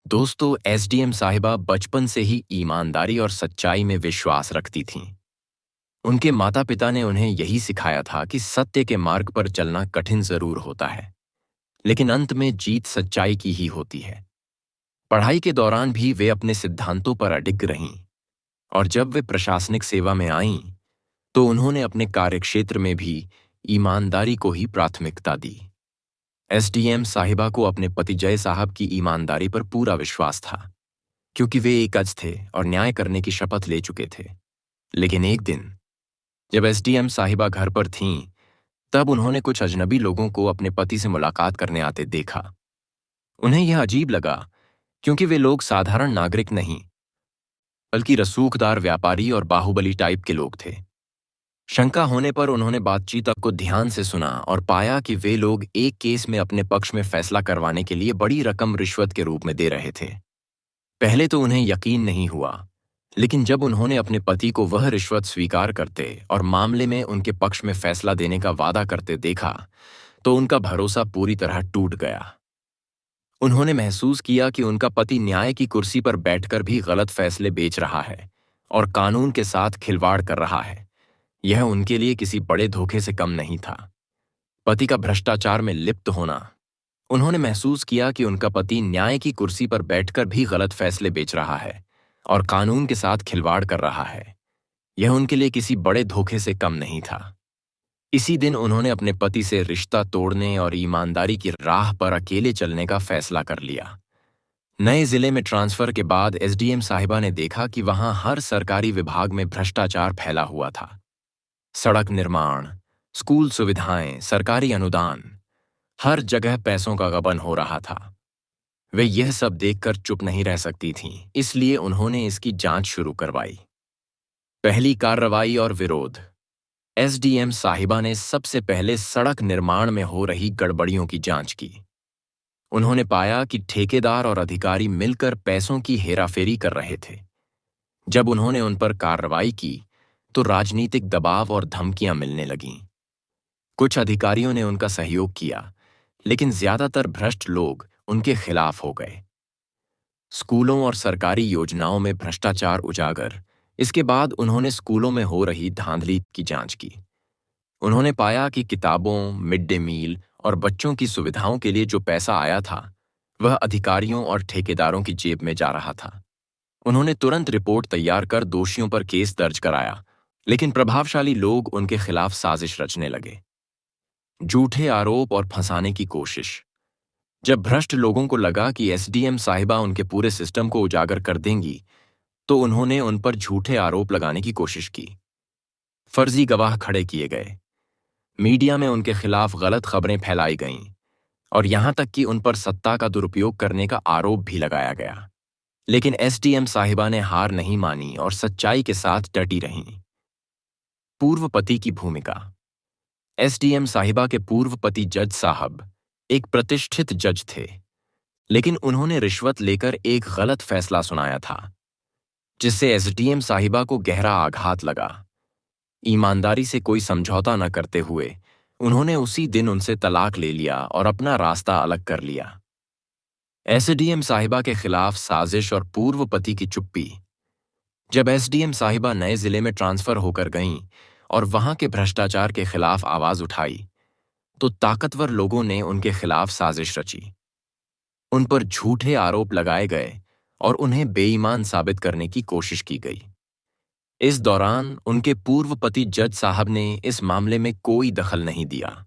दोस्तों, एसडीएम साहिबा बचपन से ही ईमानदारी और सच्चाई में विश्वास रखती थीं। उनके माता पिता ने उन्हें यही सिखाया था कि सत्य के मार्ग पर चलना कठिन जरूर होता है, लेकिन अंत में जीत सच्चाई की ही होती है। पढ़ाई के दौरान भी वे अपने सिद्धांतों पर अडिग रहीं, और जब वे प्रशासनिक सेवा में आईं, तो उन्होंने अपने कार्यक्षेत्र में भी ईमानदारी को ही प्राथमिकता दी। एसडीएम साहिबा को अपने पति जय साहब की ईमानदारी पर पूरा विश्वास था, क्योंकि वे एक अज थे और न्याय करने की शपथ ले चुके थे। लेकिन एक दिन जब एसडीएम साहिबा घर पर थीं, तब उन्होंने कुछ अजनबी लोगों को अपने पति से मुलाकात करने आते देखा। उन्हें यह अजीब लगा, क्योंकि वे लोग साधारण नागरिक नहीं, बल्कि रसूखदार व्यापारी और बाहुबली टाइप के लोग थे। शंका होने पर उन्होंने बातचीत को ध्यान से सुना और पाया कि वे लोग एक केस में अपने पक्ष में फैसला करवाने के लिए बड़ी रकम रिश्वत के रूप में दे रहे थे। पहले तो उन्हें यकीन नहीं हुआ, लेकिन जब उन्होंने अपने पति को वह रिश्वत स्वीकार करते और मामले में उनके पक्ष में फैसला देने का वादा करते देखा, तो उनका भरोसा पूरी तरह टूट गया। उन्होंने महसूस किया कि उनका पति न्याय की कुर्सी पर बैठकर भी गलत फैसले बेच रहा है और कानून के साथ खिलवाड़ कर रहा है। यह उनके लिए किसी बड़े धोखे से कम नहीं था। पति का भ्रष्टाचार में लिप्त होना। उन्होंने महसूस किया कि उनका पति न्याय की कुर्सी पर बैठकर भी गलत फैसले बेच रहा है और कानून के साथ खिलवाड़ कर रहा है। यह उनके लिए किसी बड़े धोखे से कम नहीं था। इसी दिन उन्होंने अपने पति से रिश्ता तोड़ने और ईमानदारी की राह पर अकेले चलने का फैसला कर लिया। नए जिले में ट्रांसफर के बाद एसडीएम साहिबा ने देखा कि वहां हर सरकारी विभाग में भ्रष्टाचार फैला हुआ था। सड़क निर्माण, स्कूल सुविधाएं, सरकारी अनुदान, हर जगह पैसों का गबन हो रहा था। वे यह सब देखकर चुप नहीं रह सकती थीं, इसलिए उन्होंने इसकी जांच शुरू करवाई। पहली कार्रवाई और विरोध। एसडीएम साहिबा ने सबसे पहले सड़क निर्माण में हो रही गड़बड़ियों की जांच की। उन्होंने पाया कि ठेकेदार और अधिकारी मिलकर पैसों की हेराफेरी कर रहे थे। जब उन्होंने उन पर कार्रवाई की, तो राजनीतिक दबाव और धमकियां मिलने लगीं। कुछ अधिकारियों ने उनका सहयोग किया, लेकिन ज्यादातर भ्रष्ट लोग उनके खिलाफ हो गए। स्कूलों और सरकारी योजनाओं में भ्रष्टाचार उजागर। इसके बाद उन्होंने स्कूलों में हो रही धांधली की जांच की। उन्होंने पाया कि किताबों, मिड डे मील और बच्चों की सुविधाओं के लिए जो पैसा आया था, वह अधिकारियों और ठेकेदारों की जेब में जा रहा था। उन्होंने तुरंत रिपोर्ट तैयार कर दोषियों पर केस दर्ज कराया, लेकिन प्रभावशाली लोग उनके खिलाफ साजिश रचने लगे। झूठे आरोप और फंसाने की कोशिश। जब भ्रष्ट लोगों को लगा कि एसडीएम साहिबा उनके पूरे सिस्टम को उजागर कर देंगी, तो उन्होंने उन पर झूठे आरोप लगाने की कोशिश की। फर्जी गवाह खड़े किए गए, मीडिया में उनके खिलाफ गलत खबरें फैलाई गईं, और यहां तक कि उन पर सत्ता का दुरुपयोग करने का आरोप भी लगाया गया। लेकिन एसडीएम साहिबा ने हार नहीं मानी और सच्चाई के साथ डटी रहीं। पूर्व पति की भूमिका। एसडीएम साहिबा के पूर्व पति जज साहब एक प्रतिष्ठित जज थे, लेकिन उन्होंने रिश्वत लेकर एक गलत फैसला सुनाया था, जिससे एसडीएम साहिबा को गहरा आघात लगा। ईमानदारी से कोई समझौता न करते हुए उन्होंने उसी दिन उनसे तलाक ले लिया और अपना रास्ता अलग कर लिया। एसडीएम साहिबा के खिलाफ साजिश और पूर्व पति की चुप्पी। जब एसडीएम साहिबा नए जिले में ट्रांसफर होकर गईं और वहां के भ्रष्टाचार के खिलाफ आवाज उठाई, तो ताकतवर लोगों ने उनके खिलाफ साजिश रची। उन पर झूठे आरोप लगाए गए और उन्हें बेईमान साबित करने की कोशिश की गई। इस दौरान उनके पूर्व पति जज साहब ने इस मामले में कोई दखल नहीं दिया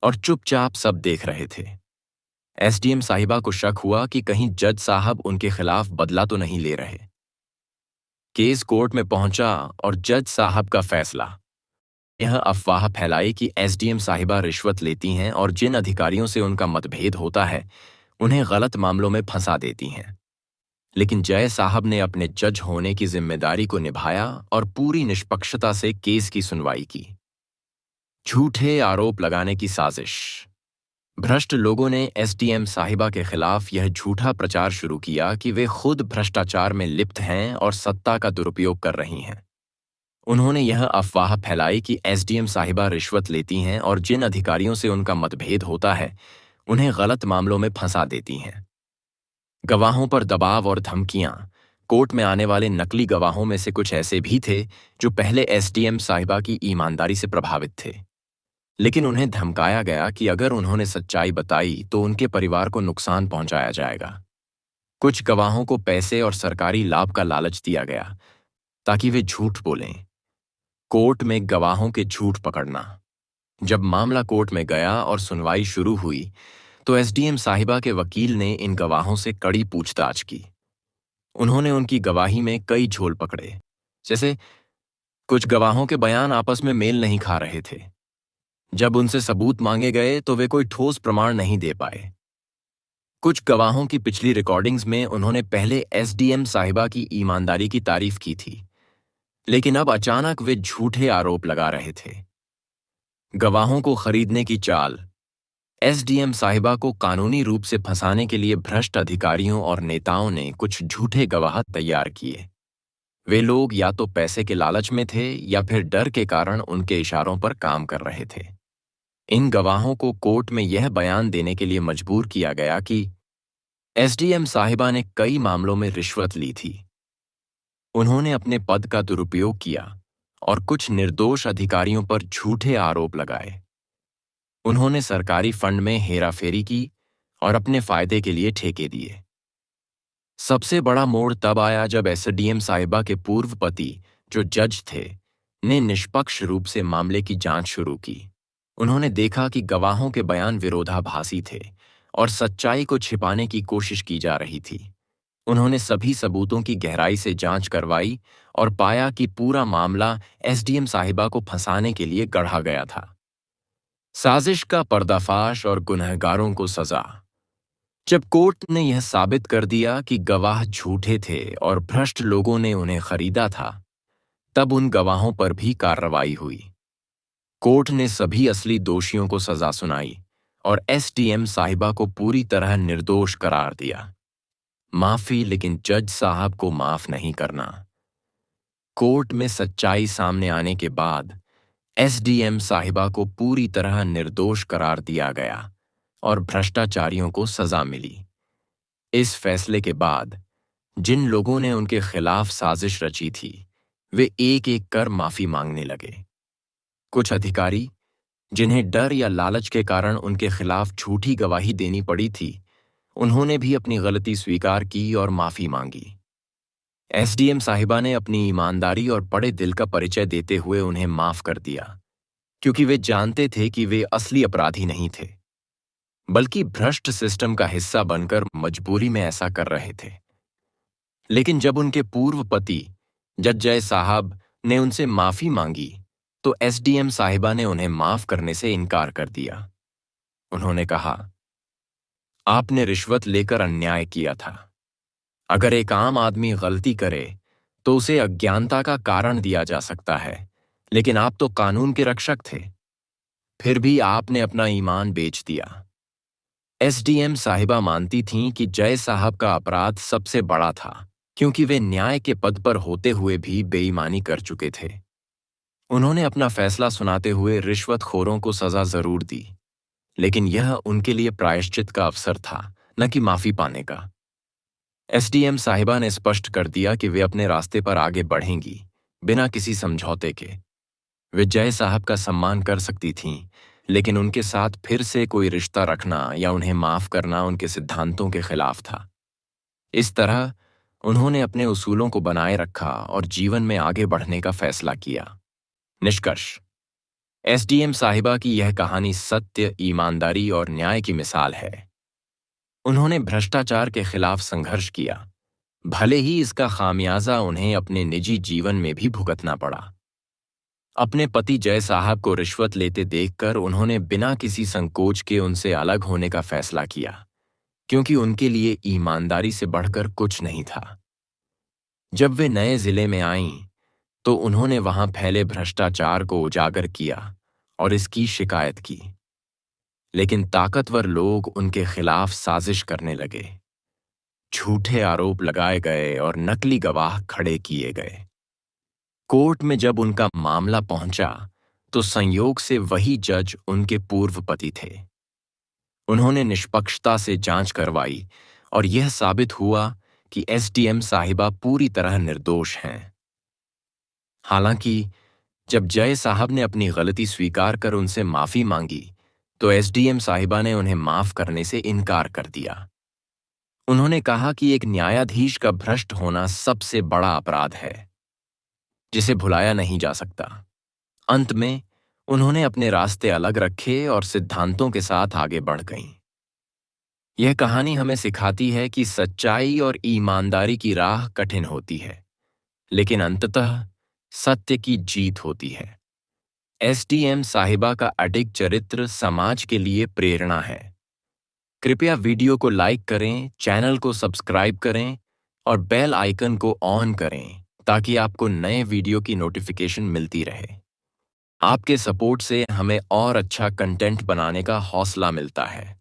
और चुपचाप सब देख रहे थे। एसडीएम साहिबा को शक हुआ कि कहीं जज साहब उनके खिलाफ बदला तो नहीं ले रहे। केस कोर्ट में पहुंचा और जज साहब का फैसला। यह अफवाह फैलाई कि एसडीएम साहिबा रिश्वत लेती हैं और जिन अधिकारियों से उनका मतभेद होता है, उन्हें गलत मामलों में फंसा देती हैं। लेकिन जय साहब ने अपने जज होने की जिम्मेदारी को निभाया और पूरी निष्पक्षता से केस की सुनवाई की। झूठे आरोप लगाने की साजिश। भ्रष्ट लोगों ने एसडीएम साहिबा के खिलाफ यह झूठा प्रचार शुरू किया कि वे खुद भ्रष्टाचार में लिप्त हैं और सत्ता का दुरुपयोग कर रही हैं। उन्होंने यह अफवाह फैलाई कि एसडीएम साहिबा रिश्वत लेती हैं और जिन अधिकारियों से उनका मतभेद होता है, उन्हें गलत मामलों में फंसा देती हैं। गवाहों पर दबाव और धमकियां। कोर्ट में आने वाले नकली गवाहों में से कुछ ऐसे भी थे जो पहले एसडीएम साहिबा की ईमानदारी से प्रभावित थे, लेकिन उन्हें धमकाया गया कि अगर उन्होंने सच्चाई बताई तो उनके परिवार को नुकसान पहुंचाया जाएगा। कुछ गवाहों को पैसे और सरकारी लाभ का लालच दिया गया ताकि वे झूठ बोलें। कोर्ट में गवाहों के झूठ पकड़ना। जब मामला कोर्ट में गया और सुनवाई शुरू हुई तो एसडीएम साहिबा के वकील ने इन गवाहों से कड़ी पूछताछ की। उन्होंने उनकी गवाही में कई झोल पकड़े, जैसे कुछ गवाहों के बयान आपस में मेल नहीं खा रहे थे। जब उनसे सबूत मांगे गए तो वे कोई ठोस प्रमाण नहीं दे पाए। कुछ गवाहों की पिछली रिकॉर्डिंग्स में उन्होंने पहले एसडीएम साहिबा की ईमानदारी की तारीफ की थी, लेकिन अब अचानक वे झूठे आरोप लगा रहे थे। गवाहों को खरीदने की चाल। एसडीएम साहिबा को कानूनी रूप से फंसाने के लिए भ्रष्ट अधिकारियों और नेताओं ने कुछ झूठे गवाह तैयार किए। वे लोग या तो पैसे के लालच में थे या फिर डर के कारण उनके इशारों पर काम कर रहे थे। इन गवाहों को कोर्ट में यह बयान देने के लिए मजबूर किया गया कि एसडीएम साहिबा ने कई मामलों में रिश्वत ली थी। उन्होंने अपने पद का दुरुपयोग किया और कुछ निर्दोष अधिकारियों पर झूठे आरोप लगाए। उन्होंने सरकारी फंड में हेराफेरी की और अपने फायदे के लिए ठेके दिए। सबसे बड़ा मोड़ तब आया जब एसडीएम साहिबा के पूर्व पति, जो जज थे, ने निष्पक्ष रूप से मामले की जांच शुरू की। उन्होंने देखा कि गवाहों के बयान विरोधाभासी थे और सच्चाई को छिपाने की कोशिश की जा रही थी। उन्होंने सभी सबूतों की गहराई से जांच करवाई और पाया कि पूरा मामला एसडीएम साहिबा को फंसाने के लिए गढ़ा गया था। साजिश का पर्दाफाश और गुनहगारों को सजा। जब कोर्ट ने यह साबित कर दिया कि गवाह झूठे थे और भ्रष्ट लोगों ने उन्हें खरीदा था, तब उन गवाहों पर भी कार्रवाई हुई। कोर्ट ने सभी असली दोषियों को सजा सुनाई और एसडीएम साहिबा को पूरी तरह निर्दोष करार दिया। माफी, लेकिन जज साहब को माफ नहीं करना। कोर्ट में सच्चाई सामने आने के बाद एसडीएम साहिबा को पूरी तरह निर्दोष करार दिया गया और भ्रष्टाचारियों को सजा मिली। इस फैसले के बाद जिन लोगों ने उनके खिलाफ साजिश रची थी, वे एक एक कर माफी मांगने लगे। कुछ अधिकारी, जिन्हें डर या लालच के कारण उनके खिलाफ झूठी गवाही देनी पड़ी थी, उन्होंने भी अपनी गलती स्वीकार की और माफी मांगी। एसडीएम साहिबा ने अपनी ईमानदारी और बड़े दिल का परिचय देते हुए उन्हें माफ कर दिया, क्योंकि वे जानते थे कि वे असली अपराधी नहीं थे, बल्कि भ्रष्ट सिस्टम का हिस्सा बनकर मजबूरी में ऐसा कर रहे थे। लेकिन जब उनके पूर्व पति जज जय साहब ने उनसे माफी मांगी तो एसडीएम साहिबा ने उन्हें माफ करने से इनकार कर दिया। उन्होंने कहा, आपने रिश्वत लेकर अन्याय किया था। अगर एक आम आदमी गलती करे तो उसे अज्ञानता का कारण दिया जा सकता है, लेकिन आप तो कानून के रक्षक थे, फिर भी आपने अपना ईमान बेच दिया। एसडीएम साहिबा मानती थीं कि जय साहब का अपराध सबसे बड़ा था, क्योंकि वे न्याय के पद पर होते हुए भी बेईमानी कर चुके थे। उन्होंने अपना फैसला सुनाते हुए रिश्वतखोरों को सजा जरूर दी, लेकिन यह उनके लिए प्रायश्चित का अवसर था, न कि माफी पाने का। एसडीएम साहिबा ने स्पष्ट कर दिया कि वे अपने रास्ते पर आगे बढ़ेंगी, बिना किसी समझौते के। वे जय साहब का सम्मान कर सकती थीं, लेकिन उनके साथ फिर से कोई रिश्ता रखना या उन्हें माफ करना उनके सिद्धांतों के खिलाफ था। इस तरह उन्होंने अपने उसूलों को बनाए रखा और जीवन में आगे बढ़ने का फैसला किया। निष्कर्ष: एसडीएम साहिबा की यह कहानी सत्य, ईमानदारी और न्याय की मिसाल है। उन्होंने भ्रष्टाचार के खिलाफ संघर्ष किया, भले ही इसका खामियाजा उन्हें अपने निजी जीवन में भी भुगतना पड़ा। अपने पति जय साहब को रिश्वत लेते देखकर उन्होंने बिना किसी संकोच के उनसे अलग होने का फैसला किया, क्योंकि उनके लिए ईमानदारी से बढ़कर कुछ नहीं था। जब वे नए जिले में आईं, तो उन्होंने वहां फैले भ्रष्टाचार को उजागर किया और इसकी शिकायत की, लेकिन ताकतवर लोग उनके खिलाफ साजिश करने लगे। झूठे आरोप लगाए गए और नकली गवाह खड़े किए गए। कोर्ट में जब उनका मामला पहुंचा तो संयोग से वही जज उनके पूर्व पति थे। उन्होंने निष्पक्षता से जांच करवाई और यह साबित हुआ कि एसडीएम साहिबा पूरी तरह निर्दोष हैं। हालांकि जब जय साहब ने अपनी गलती स्वीकार कर उनसे माफी मांगी तो एसडीएम साहिबा ने उन्हें माफ करने से इनकार कर दिया। उन्होंने कहा कि एक न्यायाधीश का भ्रष्ट होना सबसे बड़ा अपराध है जिसे भुलाया नहीं जा सकता। अंत में उन्होंने अपने रास्ते अलग रखे और सिद्धांतों के साथ आगे बढ़ गईं। यह कहानी हमें सिखाती है कि सच्चाई और ईमानदारी की राह कठिन होती है, लेकिन अंततः सत्य की जीत होती है। एसडीएम साहिबा का अडिग चरित्र समाज के लिए प्रेरणा है। कृपया वीडियो को लाइक करें, चैनल को सब्सक्राइब करें और बेल आइकन को ऑन करें ताकि आपको नए वीडियो की नोटिफिकेशन मिलती रहे। आपके सपोर्ट से हमें और अच्छा कंटेंट बनाने का हौसला मिलता है।